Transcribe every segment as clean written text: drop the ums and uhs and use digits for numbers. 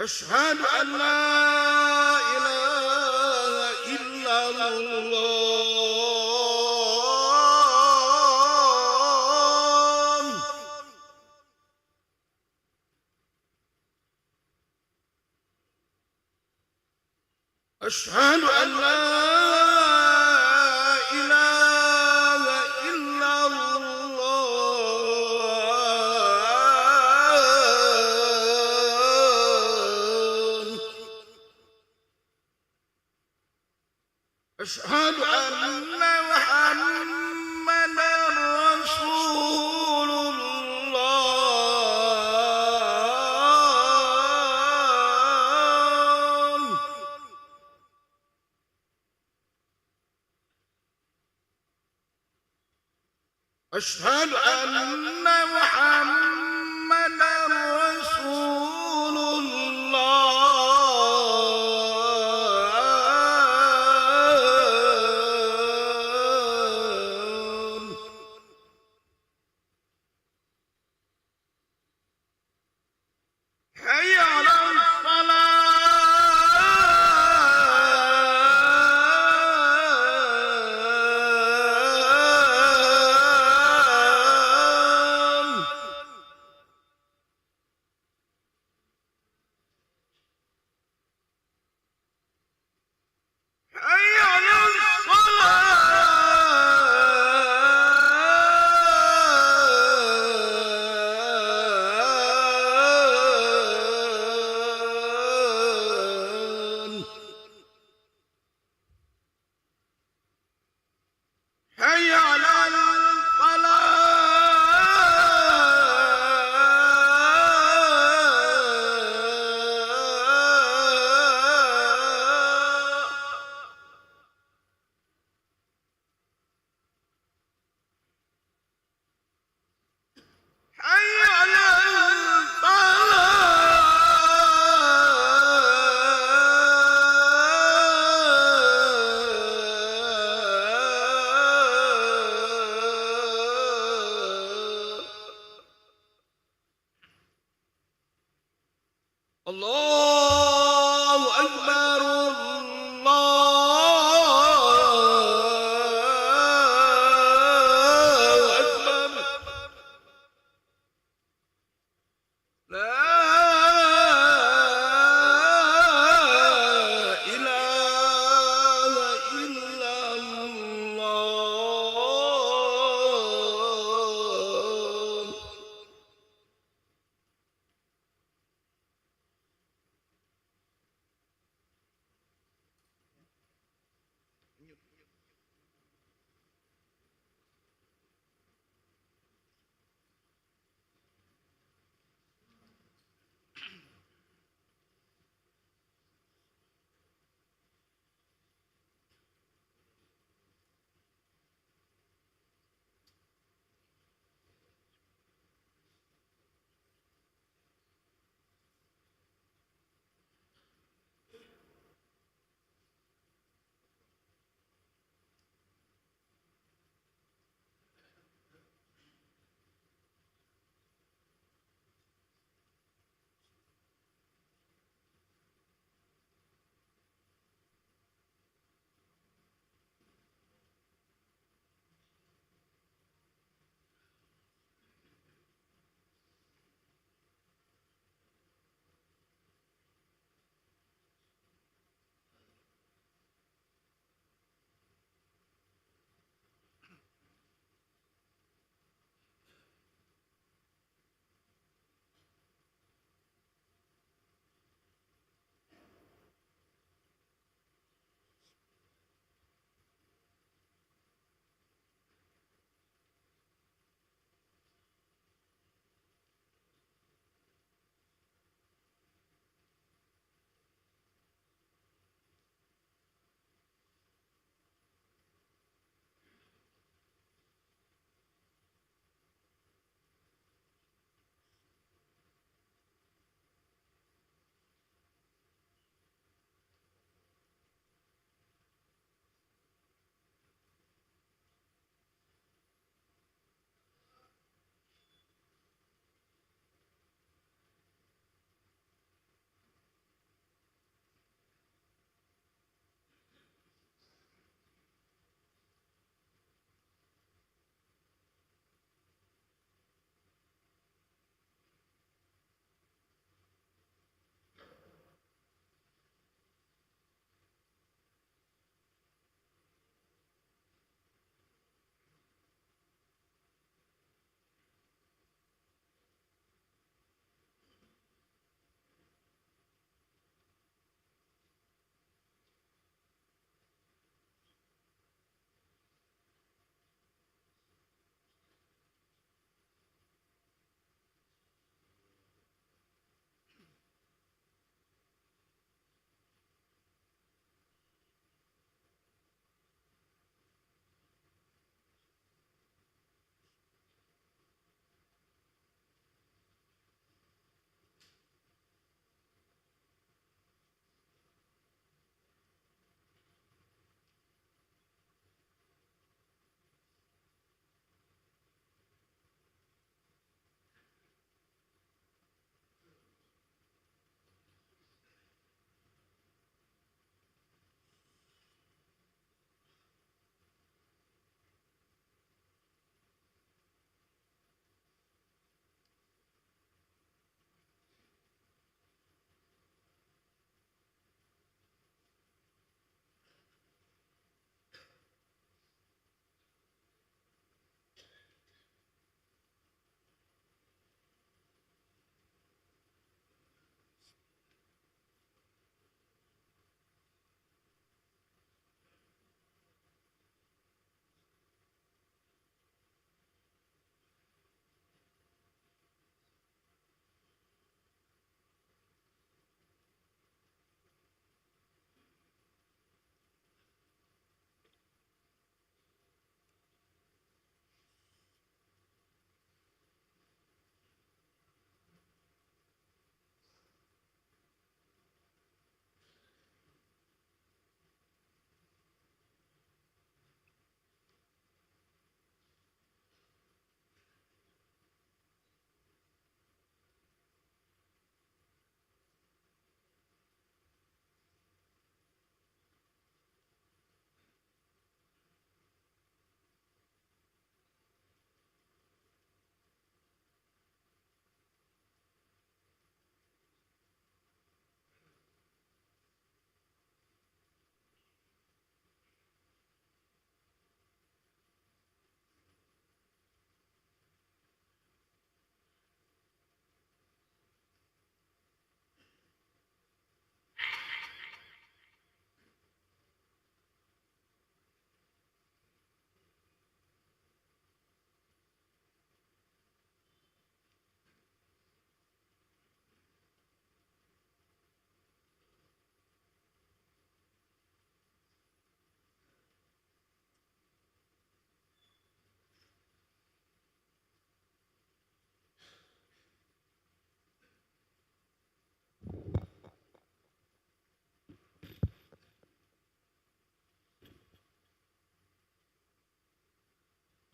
أشهد أن لا إله إلا الله. أشهد أن لا إله إلا الله. أشهد أن محمدا رسول الله. أشهد أن محمدا رسول الله. حي على الصلاة.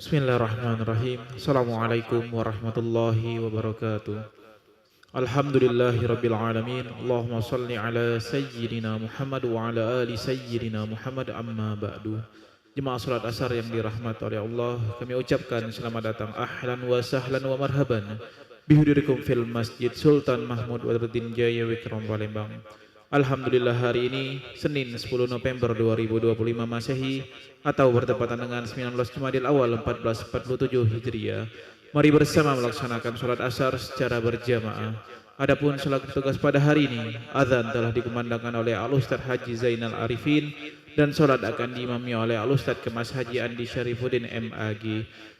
Bismillahirrahmanirrahim. Assalamualaikum warahmatullahi wabarakatuh. Alhamdulillahirabbil alamin. Allahumma shalli ala sayyidina Muhammad wa ala ali sayyidina Muhammad, amma ba'du. Jemaah salat asar yang dirahmati oleh Allah, kami ucapkan selamat datang, ahlan wa sahlan wa marhaban bihudurikum fil Masjid Sultan Mahmud Badruddin Jaya Wikram Palembang. Alhamdulillah, hari ini Senin 10 November 2025 Masehi atau bertepatan dengan 19 Jumadil Awal 1447 Hijriah. Mari bersama melaksanakan sholat asar secara berjamaah. Adapun sholat tugas pada hari ini, azan telah dikumandangkan oleh Al-Ustadz Haji Zainal Arifin dan sholat akan diimami oleh Al-Ustadz Kemas Haji Andi Syarifuddin MAG.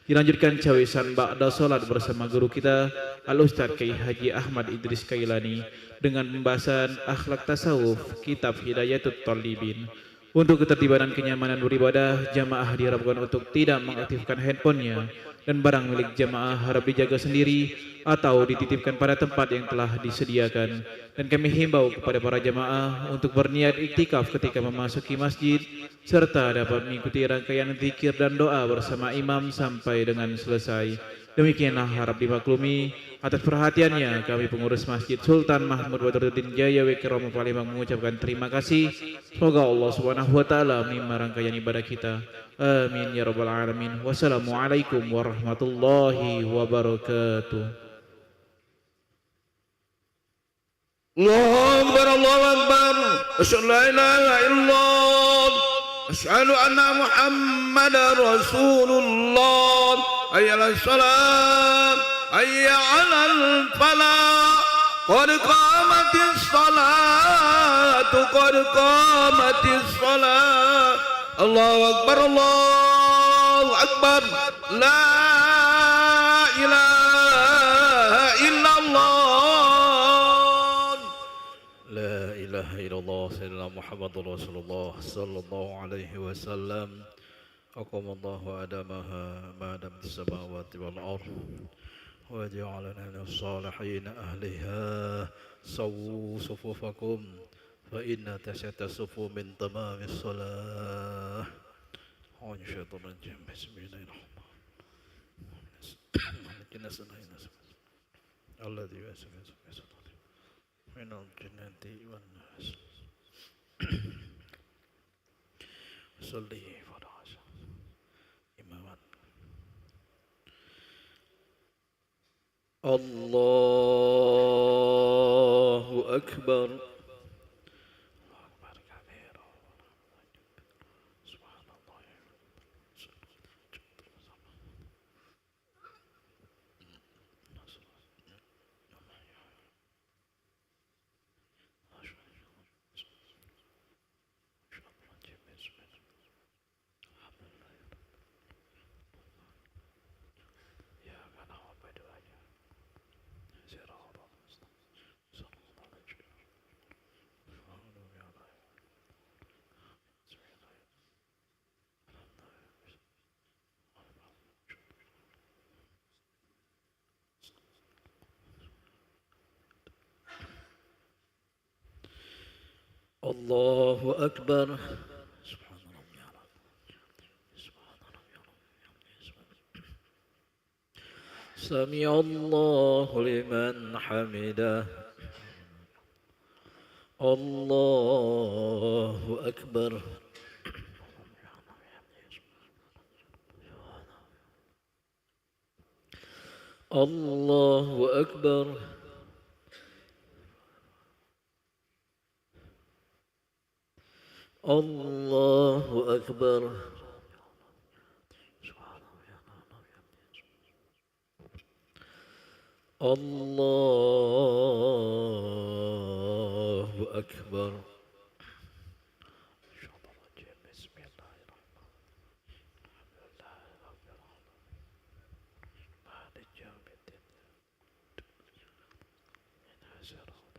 Dilanjutkan cawisan ba'da sholat bersama guru kita Al-Ustadz Kiai Haji Ahmad Idris Kailani dengan pembahasan akhlak tasawuf kitab Hidayatut Thalibin. Untuk ketertiban dan kenyamanan beribadah, jamaah diharapkan untuk tidak mengaktifkan handphonenya dan barang milik jamaah harap dijaga sendiri atau dititipkan pada tempat yang telah disediakan. Dan kami himbau kepada para jamaah untuk berniat iktikaf ketika memasuki masjid serta dapat mengikuti rangkaian zikir dan doa bersama imam sampai dengan selesai. Demikianlah harap dimaklumi. Atas perhatiannya, kami pengurus Masjid Sultan Mahmud Badruddin Jaya Wikram Palembang mengucapkan terima kasih. Semoga Allah Subhanahu wa taala menerima rangkaian ibadah kita. Amin ya rabbal alamin. Wassalamualaikum warahmatullahi wabarakatuh. Allahu Akbar, Allahu Akbar. Asyhadu an la ilaha illallah. Asyhadu anna Muhammadar Rasulullah. Hayya 'alas salat, hayya 'alal falah. Qad qamatis salatu, qad qamatis salat. Allahu Akbar, Allahu Akbar. La ilaha illallah. لا إله إلا الله سيدنا محمد رسول الله صلى الله عليه وسلم أقام الله أدمها ما دامت السماوات والأرض وجعلنا من الصالحين أهلها سووا صفوفكم فإن تشتت الصفوف من تمام الصلاة الشيطان الرجيم بسم الله الرحمن الرحيم الذي يسمى من الجنة والناس صلي فرج إماما الله أكبر الله أكبر سبحان ربي سبحان ربي سمع الله لمن حمده الله أكبر الله أكبر الله أكبر الله أكبر بسم الله الرحمن مالك يوم الدين صراط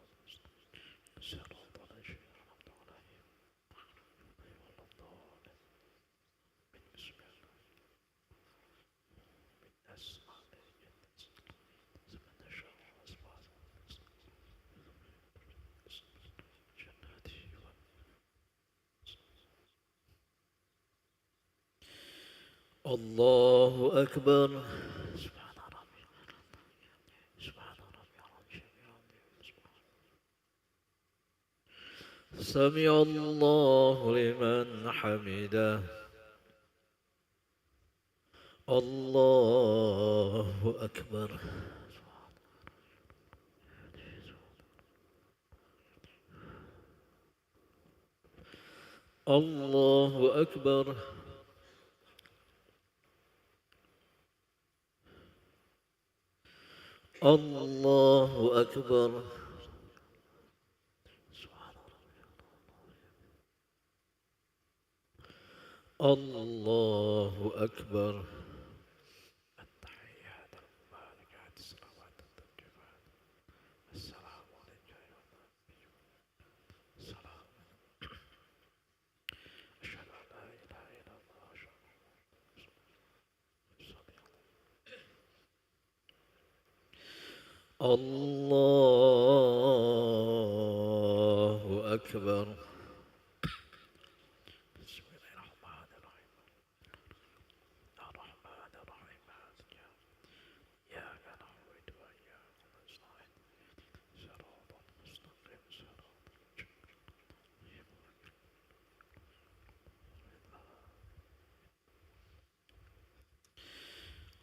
الذين أنعمت عليهم جنات الله أكبر سمع الله لمن حمده الله أكبر الله أكبر الله أكبر الله أكبر التحيات المباركات الصلوات الطيبات السلام عليك يا سلام أشهد أن لا إله إلا الله الله أكبر بسم الله الرحمن الرحيم الرحمن الرحيم إياك نعبد وإياك نستعين صراط المستقيم صراط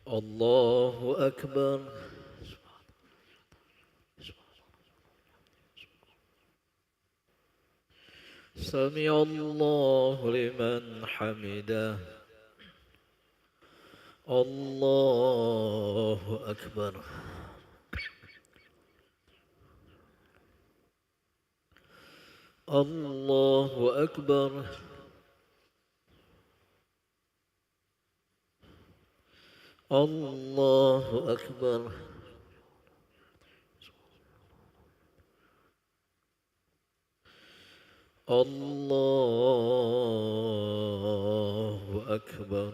الله أكبر سمع الله لمن حمده الله أكبر الله أكبر الله أكبر الله أكبر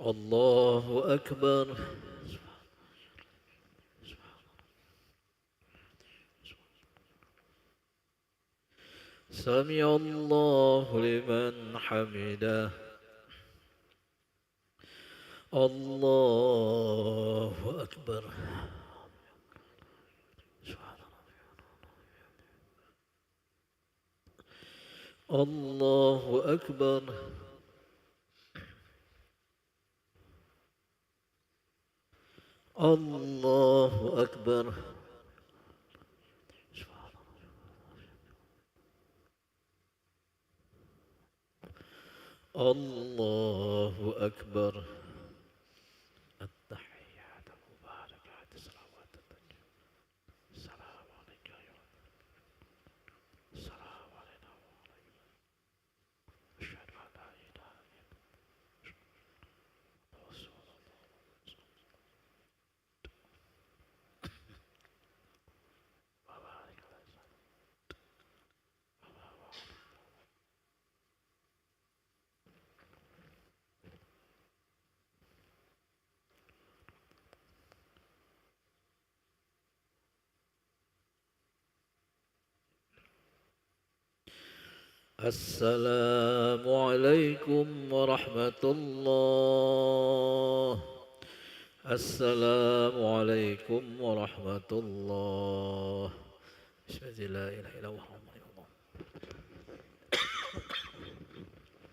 الله أكبر سمع الله لمن حمده الله أكبر الله أكبر الله أكبر الله أكبر التحيات المباركات الصلوات الطيبات السلام عليك يا السلام علينا وعليكم أشهد أن لا إله إلا الله رسول الله وبارك على السلام عليكم ورحمة الله السلام عليكم ورحمة الله بسم الله لا إله إلا الله محمد رسول الله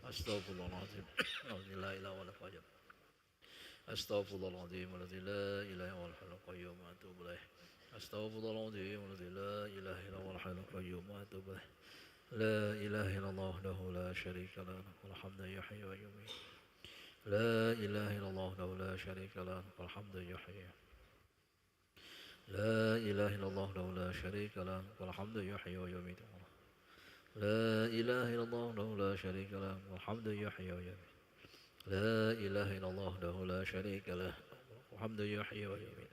أستغفر الله العظيم الذي لا إله ولا فاجر أستغفر الله العظيم الذي لا إله ولا حول القيوم وأتوب إليه أستغفر الله العظيم الذي لا إله إلا هو الحي القيوم وأتوب إليه لا إله إلا الله وحده لا شريك له والحمد يحيي ويميت لا إله إلا الله وحده لا شريك له والحمد يحيي لا إله إلا الله وحده لا شريك له والحمد يحيي ويميت لا إله إلا الله وحده لا شريك له والحمد يحيي ويميت لا إله إلا الله وحده لا شريك له والحمد يحيي ويميت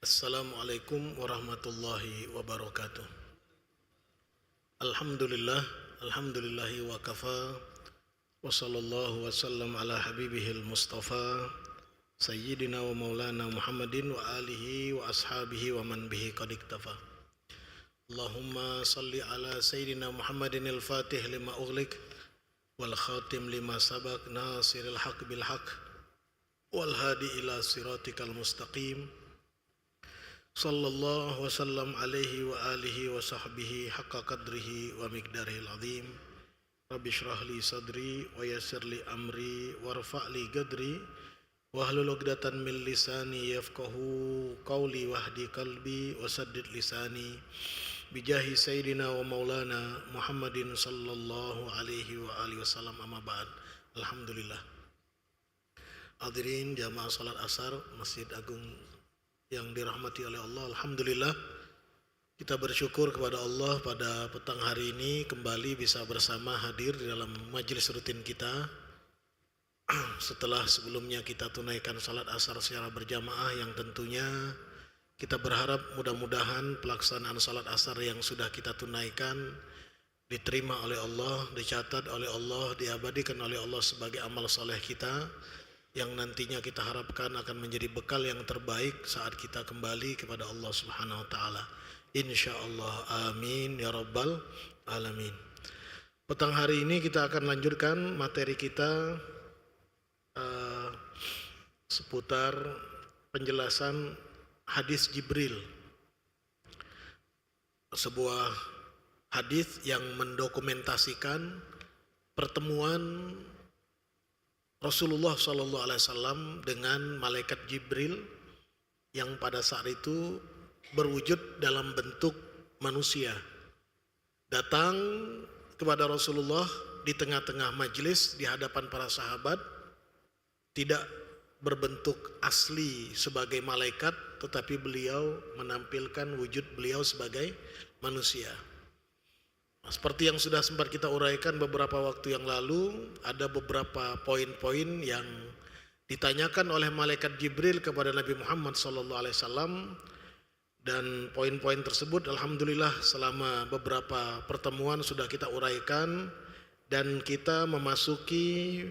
Assalamualaikum warahmatullahi wabarakatuh. Alhamdulillahi wa kafa wa sallallahu wasallam ala habibihil mustafa sayyidina wa maulana Muhammadin wa alihi wa ashabihi wa man bihi qad iktafa. Allahumma salli ala sayyidina Muhammadin al-fatih lima ughliq wal khatim lima sabaq nasiril haq bil haq wal hadi ila siratikal mustaqim. Sallallahu wasallam alaihi wa alihi wa sahbihi haqqa qadrihi wa miqdarihil azim. Rabbi shrah li sadri wa yassir li amri warfa' li qadri wahlul 'uqdatan min lisani yafqahu qawli wahdi qalbi wa saddid lisani bijahi sayyidina wa maulana Muhammadin sallallahu alaihi wa alihi wasallam. Amma ba'd. Alhamdulillah. Hadirin jamaah salat asar Masjid Agung yang dirahmati oleh Allah, alhamdulillah kita bersyukur kepada Allah pada petang hari ini kembali bisa bersama hadir di dalam majelis rutin kita setelah sebelumnya kita tunaikan salat asar secara berjamaah, yang tentunya kita berharap mudah-mudahan pelaksanaan salat asar yang sudah kita tunaikan diterima oleh Allah, dicatat oleh Allah, diabadikan oleh Allah sebagai amal soleh kita yang nantinya kita harapkan akan menjadi bekal yang terbaik saat kita kembali kepada Allah Subhanahu wa taala. Insyaallah, amin ya rabbal alamin. Petang hari ini kita akan lanjutkan materi kita seputar penjelasan hadis Jibril. Sebuah hadis yang mendokumentasikan pertemuan Rasulullah SAW dengan malaikat Jibril yang pada saat itu berwujud dalam bentuk manusia, datang kepada Rasulullah di tengah-tengah majelis di hadapan para sahabat, tidak berbentuk asli sebagai malaikat, tetapi beliau menampilkan wujud beliau sebagai manusia. Seperti yang sudah sempat kita uraikan beberapa waktu yang lalu, ada beberapa poin-poin yang ditanyakan oleh malaikat Jibril kepada Nabi Muhammad SAW, dan poin-poin tersebut alhamdulillah selama beberapa pertemuan sudah kita uraikan, dan kita memasuki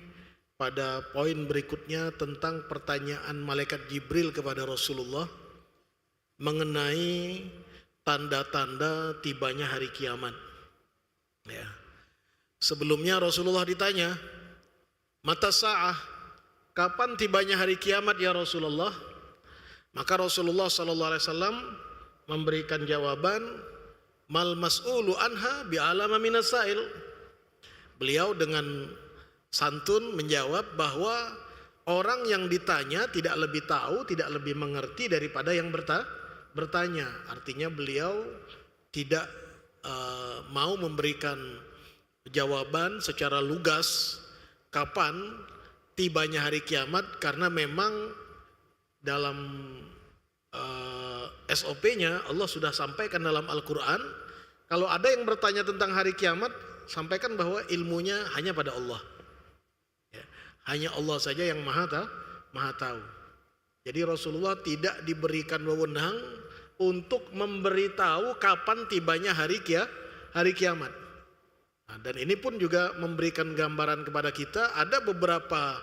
pada poin berikutnya tentang pertanyaan malaikat Jibril kepada Rasulullah mengenai tanda-tanda tibanya hari kiamat. Ya. Sebelumnya Rasulullah ditanya, mata sa'ah, kapan tibanya hari kiamat ya Rasulullah? Maka Rasulullah SAW memberikan jawaban, mal mas'ulu anha bi'alama minas sa'il. Beliau dengan santun menjawab bahwa orang yang ditanya tidak lebih tahu, tidak lebih mengerti daripada yang bertanya. Artinya beliau tidak mau memberikan jawaban secara lugas kapan tibanya hari kiamat, karena memang dalam SOP-nya Allah sudah sampaikan dalam Al-Quran, kalau ada yang bertanya tentang hari kiamat, sampaikan bahwa ilmunya hanya pada Allah, ya, hanya Allah saja yang maha tahu. Jadi Rasulullah tidak diberikan wewenang untuk memberitahu kapan tibanya hari kiamat. Nah, dan ini pun juga memberikan gambaran kepada kita ada beberapa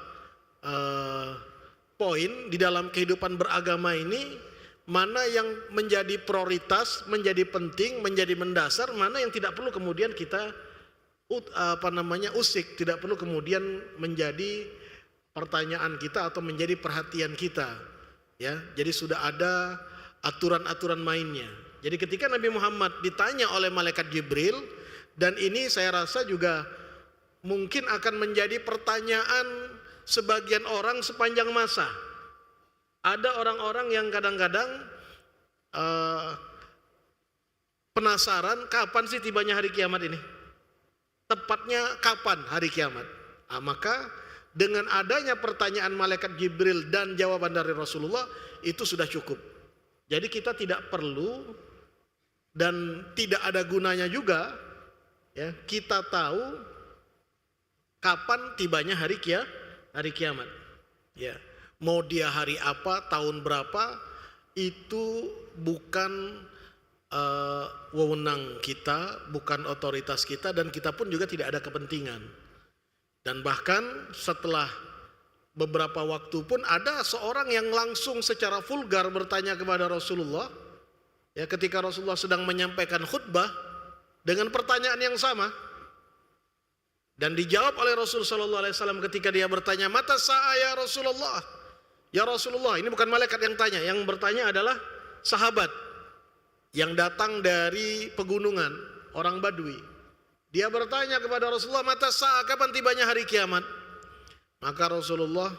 poin di dalam kehidupan beragama ini, mana yang menjadi prioritas, menjadi penting, menjadi mendasar, mana yang tidak perlu kemudian kita usik, tidak perlu kemudian menjadi pertanyaan kita atau menjadi perhatian kita. Ya, jadi sudah ada aturan-aturan mainnya. Jadi ketika Nabi Muhammad ditanya oleh malaikat Jibril, dan ini saya rasa juga mungkin akan menjadi pertanyaan sebagian orang sepanjang masa. Ada orang-orang yang kadang-kadang penasaran kapan sih tibanya hari kiamat ini? Tepatnya kapan hari kiamat? Nah, maka dengan adanya pertanyaan malaikat Jibril dan jawaban dari Rasulullah itu sudah cukup. Jadi kita tidak perlu dan tidak ada gunanya juga ya kita tahu kapan tibanya hari kiamat. Ya, mau dia hari apa, tahun berapa, itu bukan wewenang kita, bukan otoritas kita, dan kita pun juga tidak ada kepentingan. Dan bahkan setelah beberapa waktu pun ada seorang yang langsung secara vulgar bertanya kepada Rasulullah, ya, ketika Rasulullah sedang menyampaikan khutbah dengan pertanyaan yang sama, dan dijawab oleh Rasul sallallahu alaihi wasallam ketika dia bertanya, "Mata sa'a ya Rasulullah?" Ya Rasulullah, ini bukan malaikat yang tanya, yang bertanya adalah sahabat yang datang dari pegunungan, orang Badui. Dia bertanya kepada Rasulullah, "Mata sa'a, kapan tibanya hari kiamat?" Maka Rasulullah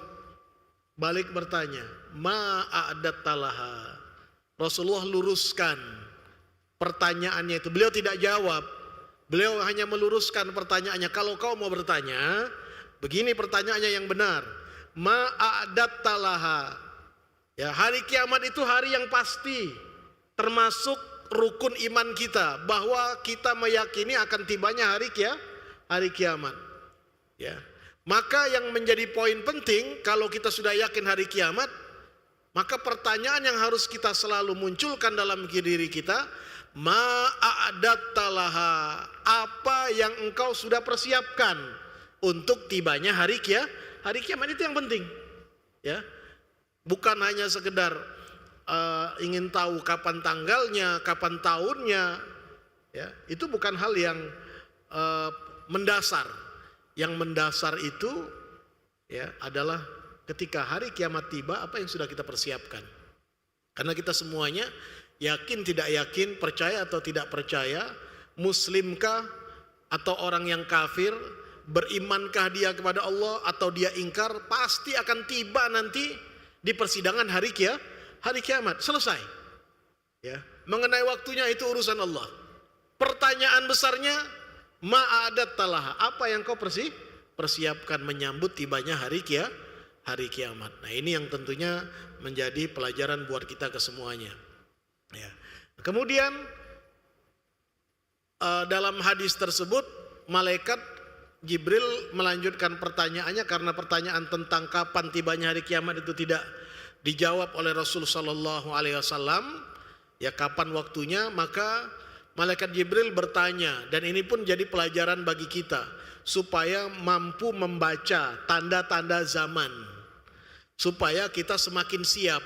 balik bertanya, "Ma a'adattalaha." Rasulullah luruskan pertanyaannya itu. Beliau tidak jawab. Beliau hanya meluruskan pertanyaannya. Kalau kau mau bertanya, begini pertanyaannya yang benar. Ma a'adattalaha. Ya, hari kiamat itu hari yang pasti. Termasuk rukun iman kita, bahwa kita meyakini akan tibanya hari kiamat. Ya. Maka yang menjadi poin penting, kalau kita sudah yakin hari kiamat, maka pertanyaan yang harus kita selalu munculkan dalam diri kita, ma'adattalaha, apa yang engkau sudah persiapkan untuk tibanya hari kiamat, itu yang penting. Ya, bukan hanya sekedar ingin tahu kapan tanggalnya, kapan tahunnya, ya, itu bukan hal yang mendasar. Yang mendasar itu, ya, adalah ketika hari kiamat tiba, apa yang sudah kita persiapkan. Karena kita semuanya yakin tidak yakin, percaya atau tidak percaya, muslimkah atau orang yang kafir, berimankah dia kepada Allah atau dia ingkar, pasti akan tiba nanti di persidangan hari kiamat. Selesai. Ya, mengenai waktunya itu urusan Allah. Pertanyaan besarnya, ma'adattalaha, apa yang kau persiapkan menyambut tibanya hari kiamat. Nah, ini yang tentunya menjadi pelajaran buat kita kesemuanya. Ya. Kemudian dalam hadis tersebut malaikat Jibril melanjutkan pertanyaannya, karena pertanyaan tentang kapan tibanya hari kiamat itu tidak dijawab oleh Rasul sallallahu alaihi wasallam, ya, kapan waktunya, maka malaikat Jibril bertanya, dan ini pun jadi pelajaran bagi kita supaya mampu membaca tanda-tanda zaman, supaya kita semakin siap.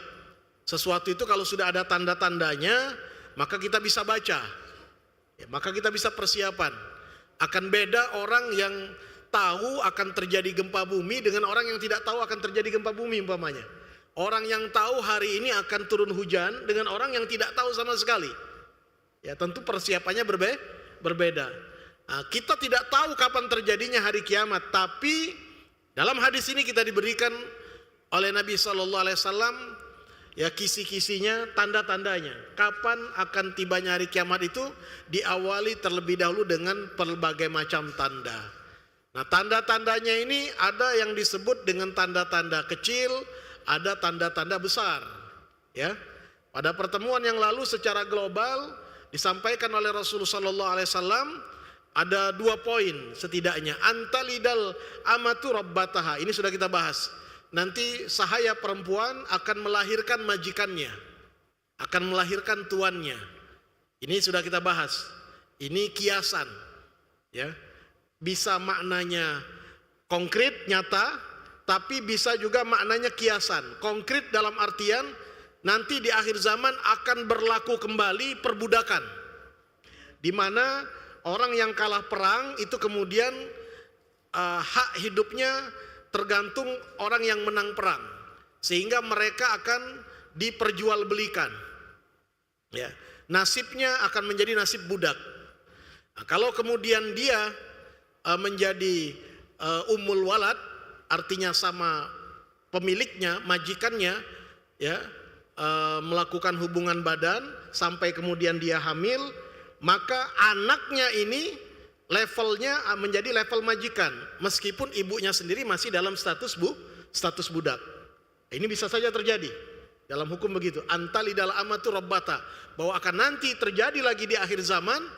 Sesuatu itu kalau sudah ada tanda-tandanya, maka kita bisa baca, ya, maka kita bisa persiapan. Akan beda orang yang tahu akan terjadi gempa bumi dengan orang yang tidak tahu akan terjadi gempa bumi umpamanya. Orang yang tahu hari ini akan turun hujan dengan orang yang tidak tahu sama sekali. Ya, tentu persiapannya berbeda. Nah, kita tidak tahu kapan terjadinya hari kiamat, tapi dalam hadis ini kita diberikan oleh Nabi Sallallahu Alaihi Wasallam, ya, kisi-kisinya, tanda-tandanya. Kapan akan tibanya hari kiamat itu diawali terlebih dahulu dengan berbagai macam tanda. Nah, tanda-tandanya ini ada yang disebut dengan tanda-tanda kecil, ada tanda-tanda besar. Ya, pada pertemuan yang lalu secara global disampaikan oleh Rasulullah sallallahu alaihi wasallam ada 2 poin setidaknya. Antalidal amatu rabbataha. Ini sudah kita bahas. Nanti sahaya perempuan akan melahirkan majikannya, akan melahirkan tuannya. Ini sudah kita bahas. Ini kiasan, ya. Bisa maknanya konkret, nyata, tapi bisa juga maknanya kiasan. Konkret dalam artian nanti di akhir zaman akan berlaku kembali perbudakan, di mana orang yang kalah perang itu kemudian hak hidupnya tergantung orang yang menang perang, sehingga mereka akan diperjualbelikan. Ya, nasibnya akan menjadi nasib budak. Nah, kalau kemudian dia menjadi ummul walad, artinya sama pemiliknya, majikannya, ya, melakukan hubungan badan sampai kemudian dia hamil, maka anaknya ini levelnya menjadi level majikan, meskipun ibunya sendiri masih dalam status budak. Ini bisa saja terjadi dalam hukum begitu. Antalidal amatu rabbata, bahwa akan nanti terjadi lagi di akhir zaman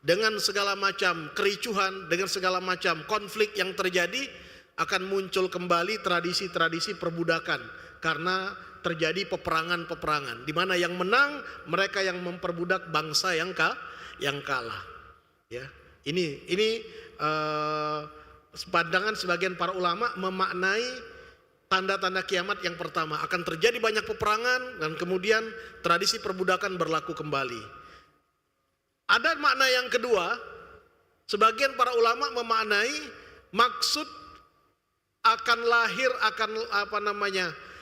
dengan segala macam kericuhan, dengan segala macam konflik yang terjadi, akan muncul kembali tradisi-tradisi perbudakan karena terjadi peperangan-peperangan di mana yang menang mereka yang memperbudak bangsa yang kalah. Ya, ini pandangan sebagian para ulama memaknai tanda-tanda kiamat yang pertama, akan terjadi banyak peperangan dan kemudian tradisi perbudakan berlaku kembali. Ada makna yang kedua, sebagian para ulama memaknai maksud akan lahir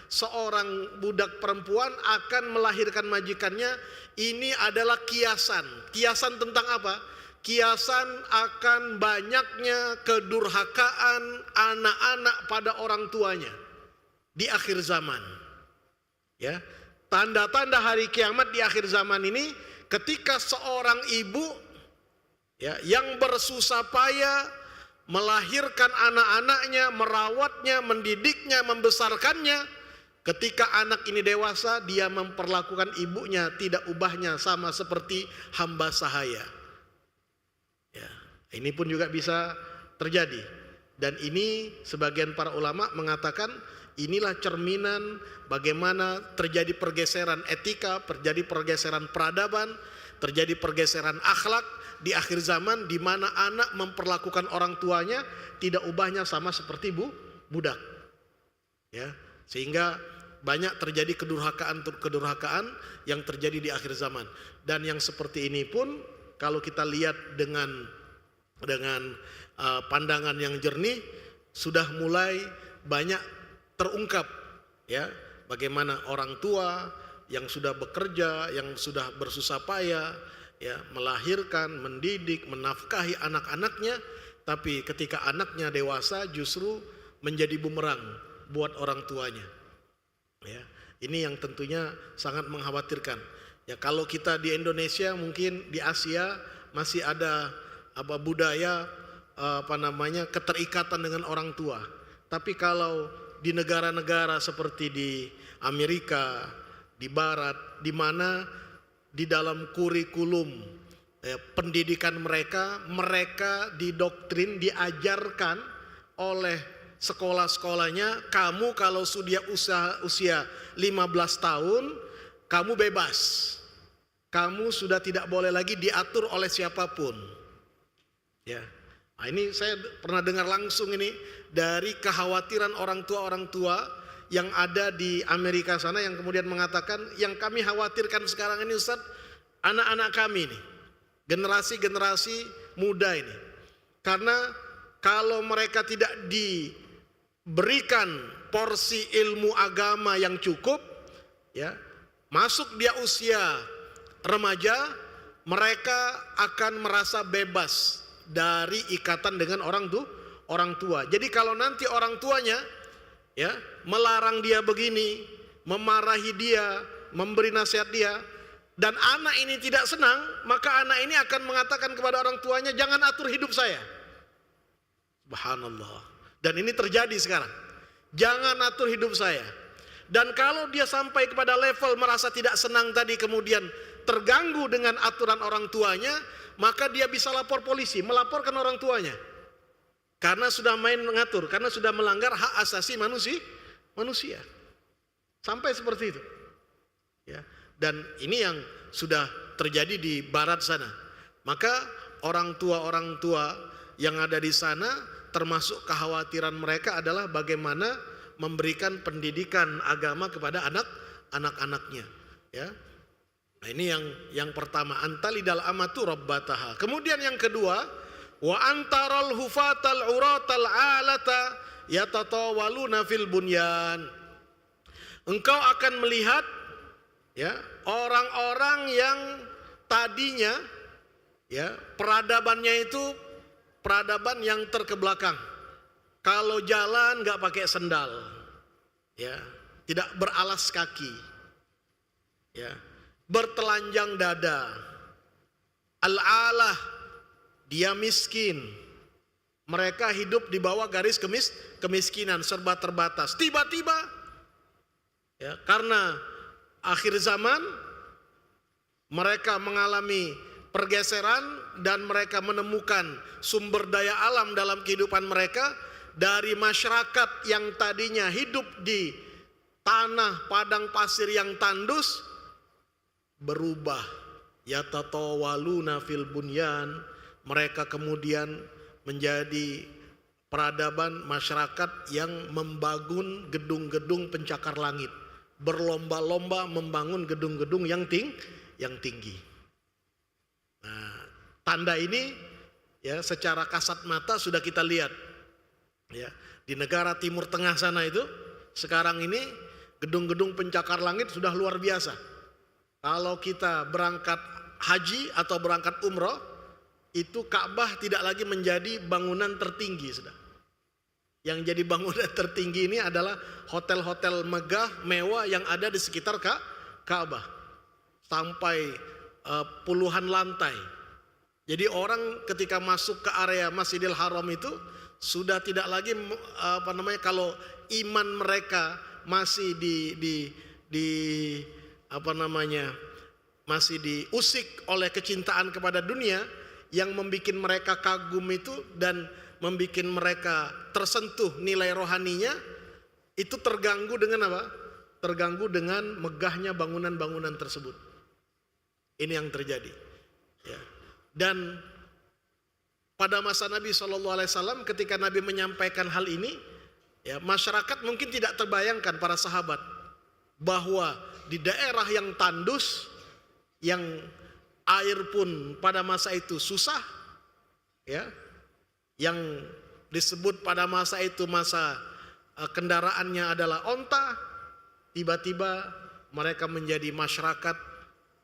seorang budak perempuan akan melahirkan majikannya. Ini adalah kiasan. Kiasan tentang apa? Kiasan akan banyaknya kedurhakaan anak-anak pada orang tuanya di akhir zaman. Ya, tanda-tanda hari kiamat di akhir zaman ini ketika seorang ibu ya yang bersusah payah melahirkan anak-anaknya, merawatnya, mendidiknya, membesarkannya, ketika anak ini dewasa dia memperlakukan ibunya tidak ubahnya sama seperti hamba sahaya. Ya, ini pun juga bisa terjadi. Dan ini sebagian para ulama mengatakan inilah cerminan bagaimana terjadi pergeseran etika, terjadi pergeseran peradaban, terjadi pergeseran akhlak di akhir zaman di mana anak memperlakukan orang tuanya tidak ubahnya sama seperti budak. Ya, sehingga banyak terjadi kedurhakaan yang terjadi di akhir zaman. Dan yang seperti ini pun kalau kita lihat dengan pandangan yang jernih sudah mulai banyak terungkap ya, bagaimana orang tua yang sudah bekerja, yang sudah bersusah payah ya, melahirkan, mendidik, menafkahi anak-anaknya, tapi ketika anaknya dewasa justru menjadi bumerang buat orang tuanya. Ya, ini yang tentunya sangat mengkhawatirkan. Ya, kalau kita di Indonesia, mungkin di Asia masih ada budaya keterikatan dengan orang tua. Tapi kalau di negara-negara seperti di Amerika, di Barat, di mana di dalam kurikulum pendidikan mereka didoktrin, diajarkan oleh sekolah-sekolahnya, kamu kalau sudah usia 15 tahun, kamu bebas. Kamu sudah tidak boleh lagi diatur oleh siapapun. Ya. Nah, ini saya pernah dengar langsung ini dari kekhawatiran orang tua yang ada di Amerika sana yang kemudian mengatakan, yang kami khawatirkan sekarang ini Ustaz, anak-anak kami ini, generasi-generasi muda ini. Karena kalau mereka tidak diberikan porsi ilmu agama yang cukup, ya, masuk dia usia remaja, mereka akan merasa bebas dari ikatan dengan orang tua. Jadi kalau nanti orang tuanya ya melarang dia begini, memarahi dia, memberi nasihat dia, dan anak ini tidak senang, maka anak ini akan mengatakan kepada orang tuanya, jangan atur hidup saya. Subhanallah. Dan ini terjadi sekarang. Jangan atur hidup saya. Dan kalau dia sampai kepada level merasa tidak senang tadi, kemudian terganggu dengan aturan orang tuanya, maka dia bisa lapor polisi, melaporkan orang tuanya. Karena sudah main mengatur, karena sudah melanggar hak asasi manusia. Sampai seperti itu. Ya. Dan ini yang sudah terjadi di barat sana. Maka orang tua yang ada di sana, termasuk kekhawatiran mereka adalah bagaimana memberikan pendidikan agama kepada anak-anaknya. Ya. Nah, ini yang pertama, antalidal amatu rabbataha. Kemudian yang kedua, wa antaral hufatal uratal alata yatatawaluna fil bunyan. Engkau akan melihat ya orang-orang yang tadinya ya peradabannya itu peradaban yang terkebelakang. Kalau jalan nggak pakai sendal, ya, tidak beralas kaki, ya, bertelanjang dada, al-alah, dia miskin, mereka hidup di bawah garis kemiskinan, serba terbatas. Tiba-tiba, ya, karena akhir zaman mereka mengalami pergeseran dan mereka menemukan sumber daya alam dalam kehidupan mereka. Dari masyarakat yang tadinya hidup di tanah padang pasir yang tandus berubah. Yatatawaluna fil bunyan, mereka kemudian menjadi peradaban masyarakat yang membangun gedung-gedung pencakar langit, berlomba-lomba membangun gedung-gedung yang tinggi. Nah, tanda ini ya secara kasat mata sudah kita lihat ya di negara Timur Tengah sana itu. Sekarang ini gedung-gedung pencakar langit sudah luar biasa. Kalau kita berangkat haji atau berangkat umroh, itu Ka'bah tidak lagi menjadi bangunan tertinggi, sudah. Yang jadi bangunan tertinggi ini adalah hotel-hotel megah, mewah yang ada di sekitar Ka'bah. Sampai puluhan lantai. Jadi orang ketika masuk ke area Masjidil Haram itu sudah tidak lagi kalau iman mereka masih masih diusik oleh kecintaan kepada dunia yang membuat mereka kagum itu dan membuat mereka tersentuh nilai rohaninya, itu terganggu dengan apa? Terganggu dengan megahnya bangunan-bangunan tersebut. Ini yang terjadi. Ya. Dan pada masa Nabi SAW ketika Nabi menyampaikan hal ini, ya, masyarakat mungkin tidak terbayangkan, para sahabat, bahwa di daerah yang tandus, yang air pun pada masa itu susah, ya, yang disebut pada masa itu masa kendaraannya adalah onta, tiba-tiba mereka menjadi masyarakat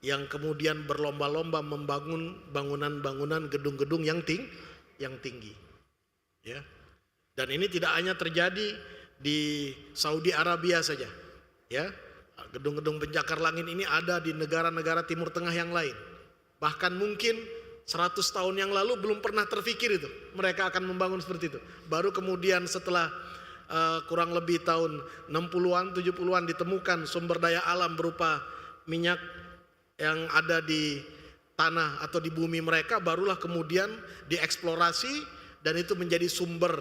yang kemudian berlomba-lomba membangun bangunan-bangunan gedung-gedung yang tinggi, ya. Dan ini tidak hanya terjadi di Saudi Arabia saja, ya. Gedung-gedung pencakar langit ini ada di negara-negara Timur Tengah yang lain. Bahkan mungkin 100 tahun yang lalu belum pernah terfikir itu mereka akan membangun seperti itu. Baru kemudian setelah kurang lebih tahun 60-an, 70-an ditemukan sumber daya alam berupa minyak yang ada di tanah atau di bumi mereka, barulah kemudian dieksplorasi dan itu menjadi sumber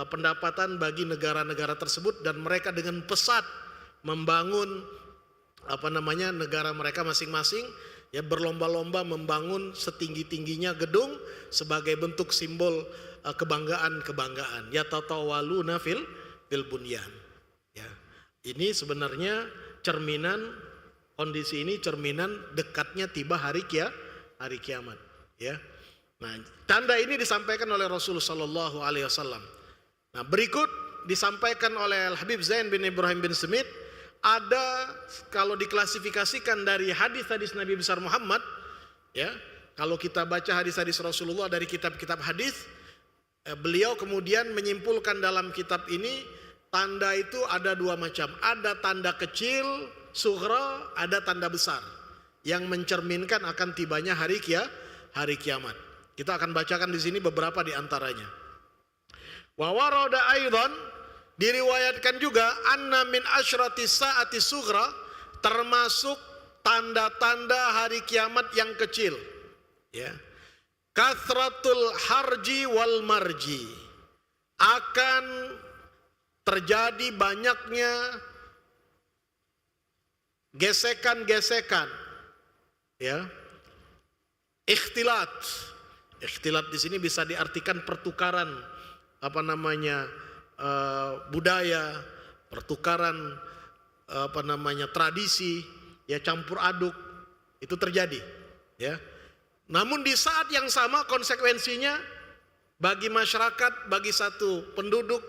pendapatan bagi negara-negara tersebut, dan mereka dengan pesat membangun negara mereka masing-masing, ya, berlomba-lomba membangun setinggi-tingginya gedung sebagai bentuk simbol kebanggaan. Yatatawaluna fil bunyan. Ya. Ini sebenarnya cerminan kondisi ini, cerminan dekatnya tiba hari kiamat, ya. Nah, tanda ini disampaikan oleh Rasulullah sallallahu alaihi wasallam. Nah, berikut disampaikan oleh Al-Habib Zain bin Ibrahim bin Smith. Ada, kalau diklasifikasikan dari hadis-hadis Nabi besar Muhammad, ya, kalau kita baca hadis-hadis Rasulullah dari kitab-kitab hadis, beliau kemudian menyimpulkan dalam kitab ini tanda itu ada dua macam. Ada tanda kecil, sughra, ada tanda besar yang mencerminkan akan tibanya hari kiamat. Kita akan bacakan di sini beberapa di antaranya. Wa warada aidan, diriwayatkan juga, anna min asyrati saati sughra, termasuk tanda-tanda hari kiamat yang kecil, ya, kathratul harji wal marji, akan terjadi banyaknya gesekan-gesekan, ya, ikhtilat. Ikhtilat di sini bisa diartikan pertukaran budaya, pertukaran tradisi, ya, campur aduk, itu terjadi, ya. Namun di saat yang sama konsekuensinya bagi masyarakat, bagi satu penduduk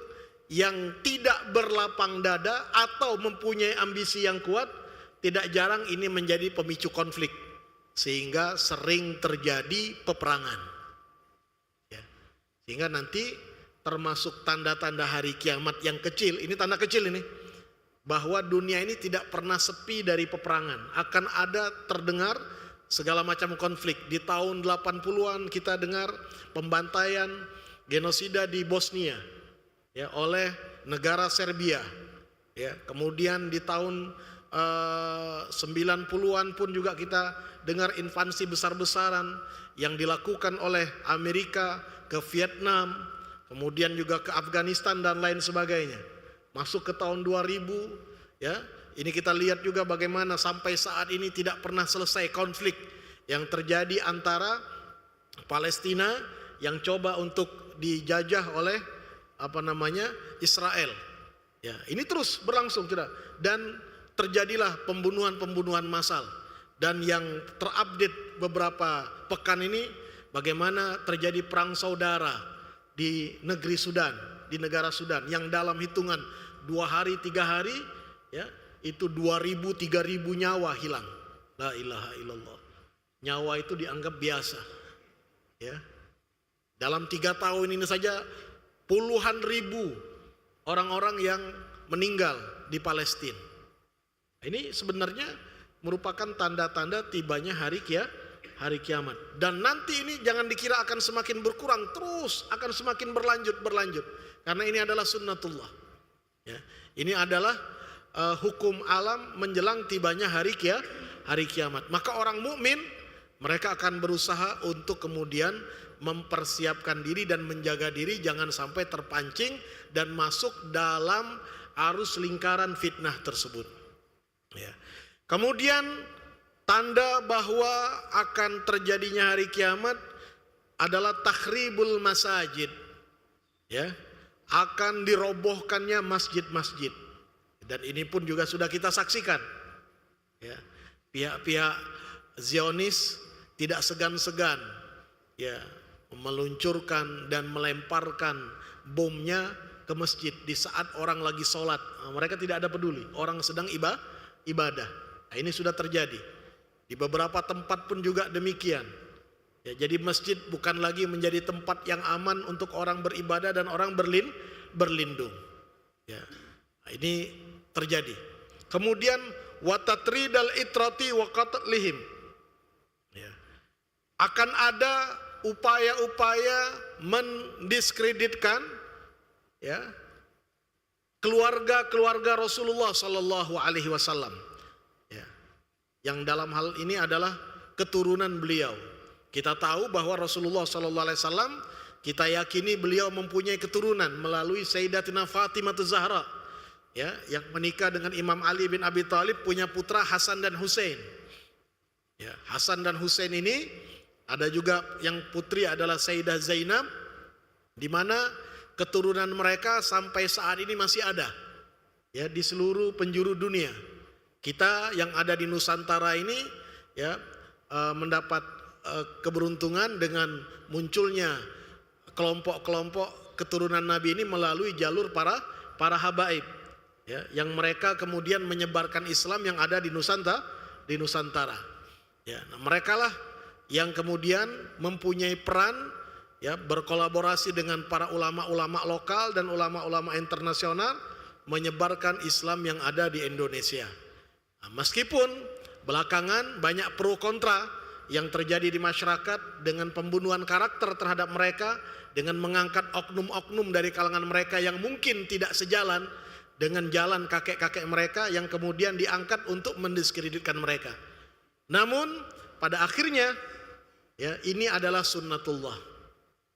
yang tidak berlapang dada atau mempunyai ambisi yang kuat, tidak jarang ini menjadi pemicu konflik sehingga sering terjadi peperangan, ya. Sehingga nanti termasuk tanda-tanda hari kiamat yang kecil, ini tanda kecil ini, bahwa dunia ini tidak pernah sepi dari peperangan. Akan ada terdengar segala macam konflik. Di tahun 80-an kita dengar pembantaian, genosida di Bosnia, ya, oleh negara Serbia, ya. Kemudian di tahun 90-an pun juga kita dengar invasi besar-besaran yang dilakukan oleh Amerika ke Vietnam, kemudian juga ke Afghanistan dan lain sebagainya. Masuk ke tahun 2000, Ya, ini kita lihat juga bagaimana sampai saat ini tidak pernah selesai konflik yang terjadi antara Palestina yang coba untuk dijajah oleh Israel. Ya, ini terus berlangsung tidak, dan terjadilah pembunuhan massal. Dan yang terupdate beberapa pekan ini bagaimana terjadi perang saudara di negeri Sudan, di negara Sudan, yang dalam hitungan 2 hari 3 hari ya itu 2.000-3.000 nyawa hilang. La ilaha illallah. Nyawa itu dianggap biasa. Ya. Dalam 3 tahun ini saja puluhan ribu orang-orang yang meninggal di Palestina. Ini sebenarnya merupakan tanda-tanda tibanya hari kiamat. Dan nanti ini jangan dikira akan semakin berkurang, terus akan semakin berlanjut. Karena ini adalah sunnatullah. Ya. Ini adalah hukum alam menjelang tibanya hari kiamat. Maka orang mukmin mereka akan berusaha untuk kemudian mempersiapkan diri dan menjaga diri jangan sampai terpancing dan masuk dalam arus lingkaran fitnah tersebut. Ya. Kemudian tanda bahwa akan terjadinya hari kiamat adalah takhribul masajid. Ya. Akan dirobohkannya masjid-masjid. Dan ini pun juga sudah kita saksikan. Ya. Pihak-pihak Zionis tidak segan-segan ya meluncurkan dan melemparkan bomnya ke masjid di saat orang lagi sholat. Mereka tidak ada peduli, orang sedang ibadah. Nah, ini sudah terjadi di beberapa tempat pun juga demikian. Ya, jadi masjid bukan lagi menjadi tempat yang aman untuk orang beribadah dan orang berlindung. Ya, nah, ini terjadi. Kemudian watatridal itrati wa qatlihim. Ya. Akan ada upaya-upaya mendiskreditkan ya keluarga Rasulullah sallallahu alaihi wasallam. Ya. Yang dalam hal ini adalah keturunan beliau. Kita tahu bahwa Rasulullah sallallahu alaihi wasallam kita yakini beliau mempunyai keturunan melalui Sayyidatina Fatimah Zahra. Ya, yang menikah dengan Imam Ali bin Abi Thalib punya putra Hasan dan Husain. Ya, Hasan dan Husain ini ada juga yang putri adalah Sayyidah Zainab, di mana keturunan mereka sampai saat ini masih ada ya di seluruh penjuru dunia. Kita yang ada di Nusantara ini ya mendapat keberuntungan dengan munculnya kelompok-kelompok keturunan Nabi ini melalui jalur para habaib ya, yang mereka kemudian menyebarkan Islam yang ada di Nusantara. Ya, nah mereka lah yang kemudian mempunyai peran ya berkolaborasi dengan para ulama-ulama lokal dan ulama-ulama internasional menyebarkan Islam yang ada di Indonesia. Nah, meskipun belakangan banyak pro kontra yang terjadi di masyarakat dengan pembunuhan karakter terhadap mereka, dengan mengangkat oknum-oknum dari kalangan mereka yang mungkin tidak sejalan dengan jalan kakek-kakek mereka yang kemudian diangkat untuk mendiskreditkan mereka. Namun pada akhirnya ya ini adalah sunnatullah.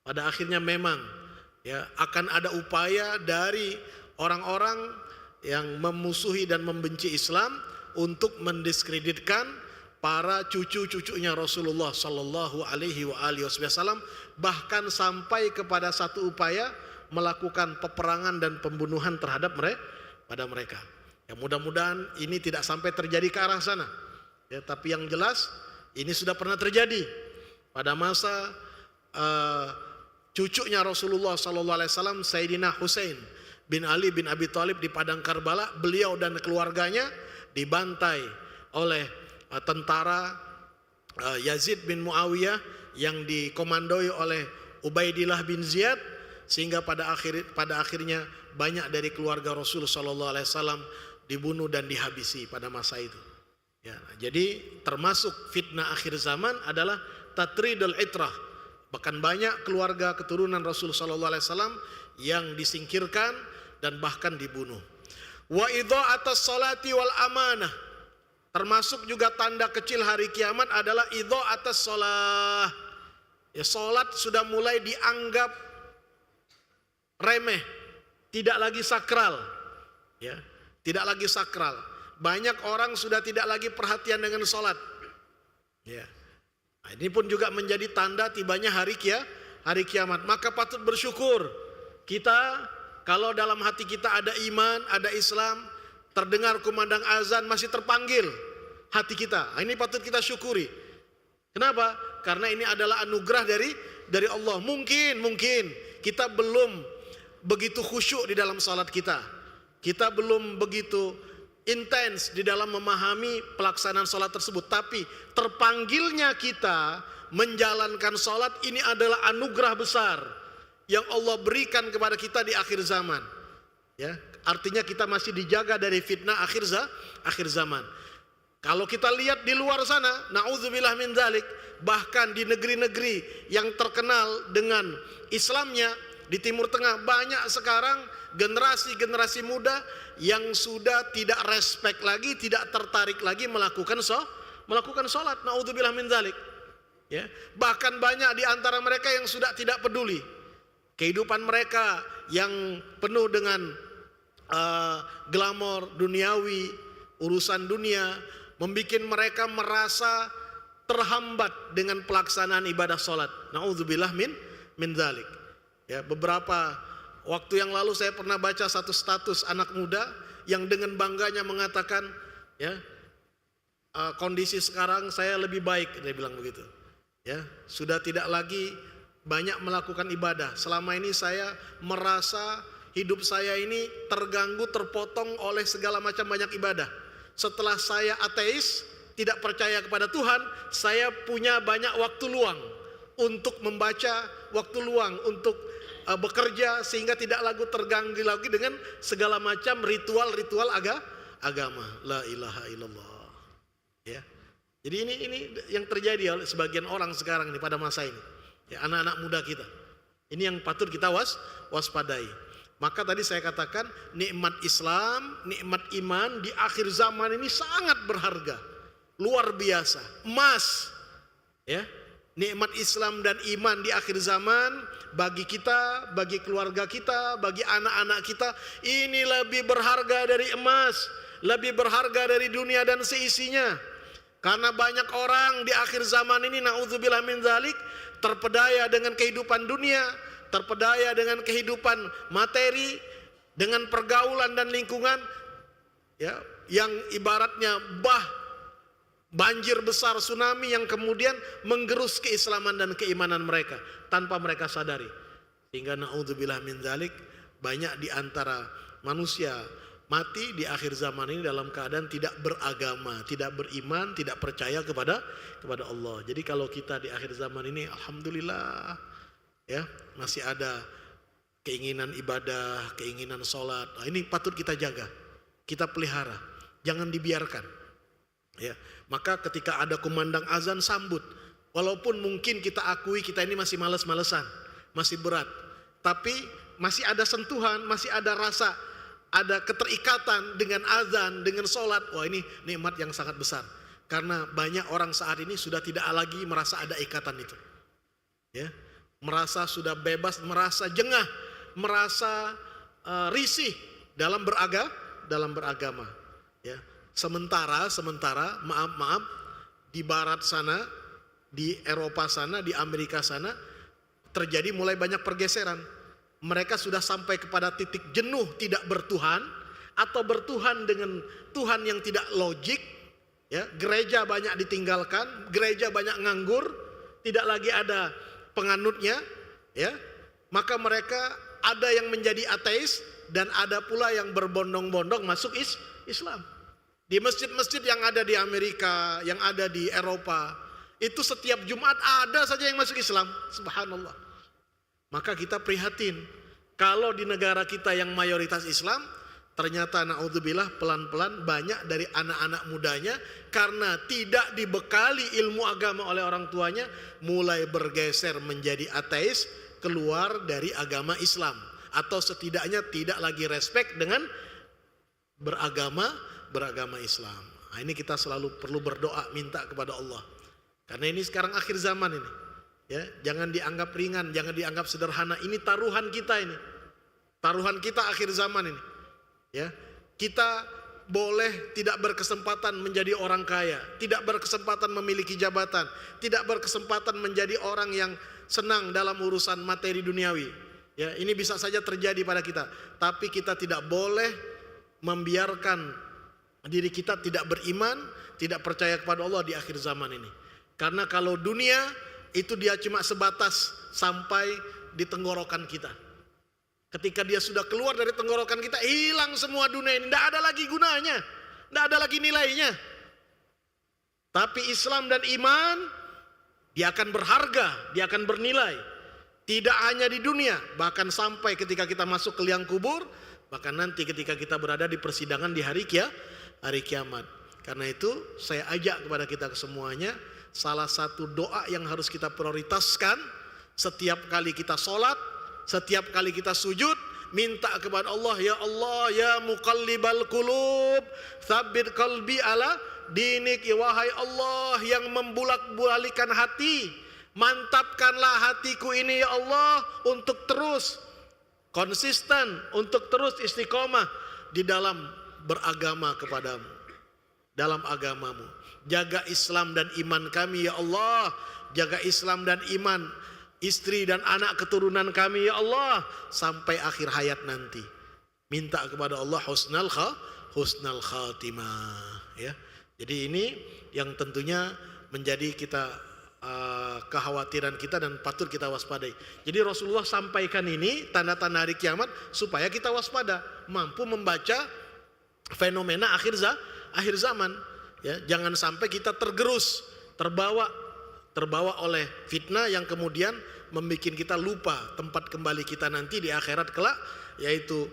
Pada akhirnya memang ya akan ada upaya dari orang-orang yang memusuhi dan membenci Islam untuk mendiskreditkan para cucu-cucunya Rasulullah sallallahu alaihi wasallam, bahkan sampai kepada satu upaya melakukan peperangan dan pembunuhan terhadap mereka. Ya mudah-mudahan ini tidak sampai terjadi ke arah sana. Ya, tapi yang jelas ini sudah pernah terjadi pada masa cucunya Rasulullah sallallahu alaihi wasallam, Sayyidina Husain bin Ali bin Abi Thalib di padang Karbala. Beliau dan keluarganya dibantai oleh tentara Yazid bin Muawiyah yang dikomandoi oleh Ubaidillah bin Ziyad, sehingga pada akhirnya banyak dari keluarga Rasul sallallahu alaihi wasallam dibunuh dan dihabisi pada masa itu. Ya, jadi termasuk fitnah akhir zaman adalah tatridul itrah. Bahkan banyak keluarga keturunan Rasul sallallahu alaihi wasallam yang disingkirkan dan bahkan dibunuh. Wa idha'atas salati wal amanah. Termasuk juga tanda kecil hari kiamat adalah idha'atas shalah. Ya, salat sudah mulai dianggap remeh, tidak lagi sakral. Ya, tidak lagi sakral. Banyak orang sudah tidak lagi perhatian dengan sholat. Ya. Nah, ini pun juga menjadi tanda tibanya hari kiamat. Maka patut bersyukur kita kalau dalam hati kita ada iman, ada Islam, terdengar kumandang azan masih terpanggil hati kita. Nah, ini patut kita syukuri. Kenapa? Karena ini adalah anugerah dari Allah. Mungkin kita belum begitu khusyuk di dalam salat kita. Kita belum begitu intens di dalam memahami pelaksanaan salat tersebut. Tapi terpanggilnya kita menjalankan salat ini adalah anugerah besar yang Allah berikan kepada kita di akhir zaman. Ya, artinya kita masih dijaga dari fitnah akhir zaman. Kalau kita lihat di luar sana, na'udzubillah min dzalik, bahkan di negeri-negeri yang terkenal dengan Islamnya di Timur Tengah, banyak sekarang generasi muda yang sudah tidak respect lagi, tidak tertarik lagi melakukan sholat. Na'udzubillah min dzalik. Ya, bahkan banyak di antara mereka yang sudah tidak peduli. Kehidupan mereka yang penuh dengan glamor duniawi, urusan dunia, membuat mereka merasa terhambat dengan pelaksanaan ibadah sholat. Na'udzubillah min dzalik. Ya, beberapa waktu yang lalu saya pernah baca satu status anak muda yang dengan bangganya mengatakan, ya, kondisi sekarang saya lebih baik, dia bilang begitu. Ya, sudah tidak lagi banyak melakukan ibadah. Selama ini saya merasa hidup saya ini terganggu, terpotong oleh segala macam banyak ibadah. Setelah saya ateis, tidak percaya kepada Tuhan, saya punya banyak waktu luang untuk membaca, waktu luang untuk bekerja, sehingga tidak lagi terganggu lagi dengan segala macam ritual-ritual agama. La ilaha illallah. Ya. Jadi ini yang terjadi oleh sebagian orang sekarang ini pada masa ini. Ya, anak-anak muda kita. Ini yang patut kita waspadai. Maka tadi saya katakan nikmat Islam, nikmat iman di akhir zaman ini sangat berharga. Luar biasa, emas. Ya. Nikmat Islam dan iman di akhir zaman bagi kita, bagi keluarga kita, bagi anak-anak kita, ini lebih berharga dari emas, lebih berharga dari dunia dan seisinya. Karena banyak orang di akhir zaman ini, na'udzubillah min dzalik, terpedaya dengan kehidupan dunia, terpedaya dengan kehidupan materi, dengan pergaulan dan lingkungan, ya, yang ibaratnya banjir besar, tsunami yang kemudian menggerus keislaman dan keimanan mereka tanpa mereka sadari. Sehingga na'udzubillah min dzalik, banyak di antara manusia mati di akhir zaman ini dalam keadaan tidak beragama, tidak beriman, tidak percaya kepada Allah. Jadi kalau kita di akhir zaman ini, alhamdulillah, ya, masih ada keinginan ibadah, keinginan sholat. Nah, ini patut kita jaga, kita pelihara, jangan dibiarkan. Ya, maka ketika ada kumandang azan, sambut. Walaupun mungkin kita akui kita ini masih males-malesan, masih berat, tapi masih ada sentuhan, masih ada rasa, ada keterikatan dengan azan, dengan sholat. Wah, ini nikmat yang sangat besar. Karena banyak orang saat ini sudah tidak lagi merasa ada ikatan itu. Ya, merasa sudah bebas, merasa jengah, merasa risih dalam beragama. Ya, sementara maaf di barat sana, di Eropa sana, di Amerika sana terjadi mulai banyak pergeseran. Mereka sudah sampai kepada titik jenuh tidak bertuhan atau bertuhan dengan Tuhan yang tidak logik. Ya, gereja banyak ditinggalkan, gereja banyak nganggur, tidak lagi ada penganutnya. Ya, maka mereka ada yang menjadi ateis dan ada pula yang berbondong-bondong masuk Islam. Di masjid-masjid yang ada di Amerika, yang ada di Eropa, itu setiap Jumat ada saja yang masuk Islam. Subhanallah. Maka kita prihatin kalau di negara kita yang mayoritas Islam, ternyata na'udzubillah pelan-pelan banyak dari anak-anak mudanya karena tidak dibekali ilmu agama oleh orang tuanya mulai bergeser menjadi ateis, keluar dari agama Islam, atau setidaknya tidak lagi respect dengan beragama Islam. Nah, ini kita selalu perlu berdoa minta kepada Allah. Karena ini sekarang akhir zaman ini. Ya, jangan dianggap ringan, jangan dianggap sederhana. Ini taruhan kita ini. Taruhan kita akhir zaman ini. Ya. Kita boleh tidak berkesempatan menjadi orang kaya, tidak berkesempatan memiliki jabatan, tidak berkesempatan menjadi orang yang senang dalam urusan materi duniawi. Ya, ini bisa saja terjadi pada kita, tapi kita tidak boleh membiarkan diri kita tidak beriman, tidak percaya kepada Allah di akhir zaman ini. Karena kalau dunia itu dia cuma sebatas sampai di tenggorokan kita. Ketika dia sudah keluar dari tenggorokan kita, hilang semua dunia ini, tidak ada lagi gunanya, tidak ada lagi nilainya. Tapi Islam dan iman, dia akan berharga, dia akan bernilai. Tidak hanya di dunia, bahkan sampai ketika kita masuk ke liang kubur, bahkan nanti ketika kita berada di persidangan di hari kiamat. Karena itu saya ajak kepada kita kesemuanya, salah satu doa yang harus kita prioritaskan setiap kali kita sholat, setiap kali kita sujud, minta kepada Allah, ya muqallibal qulub, tsabbit qalbi ala dinik. Wahai Allah yang membulak-balikan hati, mantapkanlah hatiku ini ya Allah untuk terus konsisten, untuk terus istiqomah di dalam beragama kepadamu, dalam agamamu. Jaga Islam dan iman kami ya Allah, jaga Islam dan iman istri dan anak keturunan kami ya Allah sampai akhir hayat nanti. Minta kepada Allah husnal khatimah ya. Jadi ini yang tentunya menjadi kita kekhawatiran kita dan patut kita waspadai. Jadi Rasulullah sampaikan ini tanda-tanda hari kiamat supaya kita waspada, mampu membaca fenomena akhir zaman ya. Jangan sampai kita tergerus, terbawa oleh fitnah yang kemudian membuat kita lupa tempat kembali kita nanti di akhirat kelak, yaitu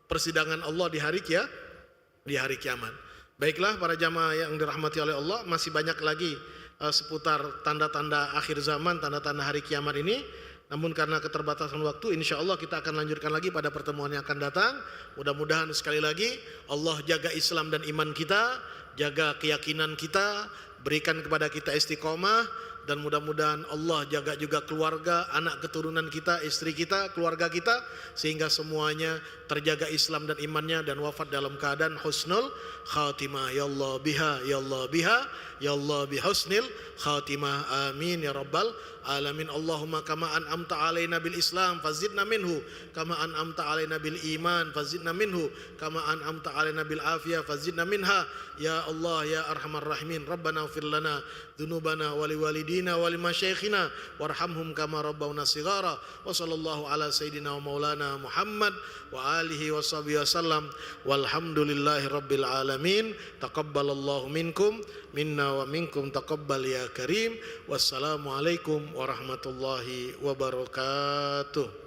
persidangan Allah di hari kiamat. Baiklah para jamaah yang dirahmati oleh Allah, masih banyak lagi seputar tanda-tanda akhir zaman, tanda-tanda hari kiamat ini. Namun karena keterbatasan waktu, insya Allah kita akan lanjutkan lagi pada pertemuan yang akan datang. Mudah-mudahan sekali lagi Allah jaga Islam dan iman kita, jaga keyakinan kita, berikan kepada kita istiqomah, dan mudah-mudahan Allah jaga juga keluarga, anak keturunan kita, istri kita, keluarga kita, sehingga semuanya terjaga Islam dan imannya dan wafat dalam keadaan husnul khatimah. Ya Allah biha, ya Allah biha, ya Allah bihusnil khatimah. Amin ya rabbal alamin. Allahumma kama an'amta alaina bil Islam fazidna minhu, kama an'amta alaina bil iman fazidna minhu, kama an'amta alaina bil afiyah fazidna minha. Ya Allah ya arhamar rahimin. Rabbana ighfir lana dzunubana wa liwalidina wa limasyayikhina warhamhum kama rabbawna shighara. Wa sallallahu ala sayyidina wa maulana Muhammad wa alihi wa sahbihi wasallam. Walhamdulillahi rabbil alamin. Taqabbalallahu minkum minna wa minkum taqabbal ya karim. Wassalamualaikum warahmatullahi wabarakatuh.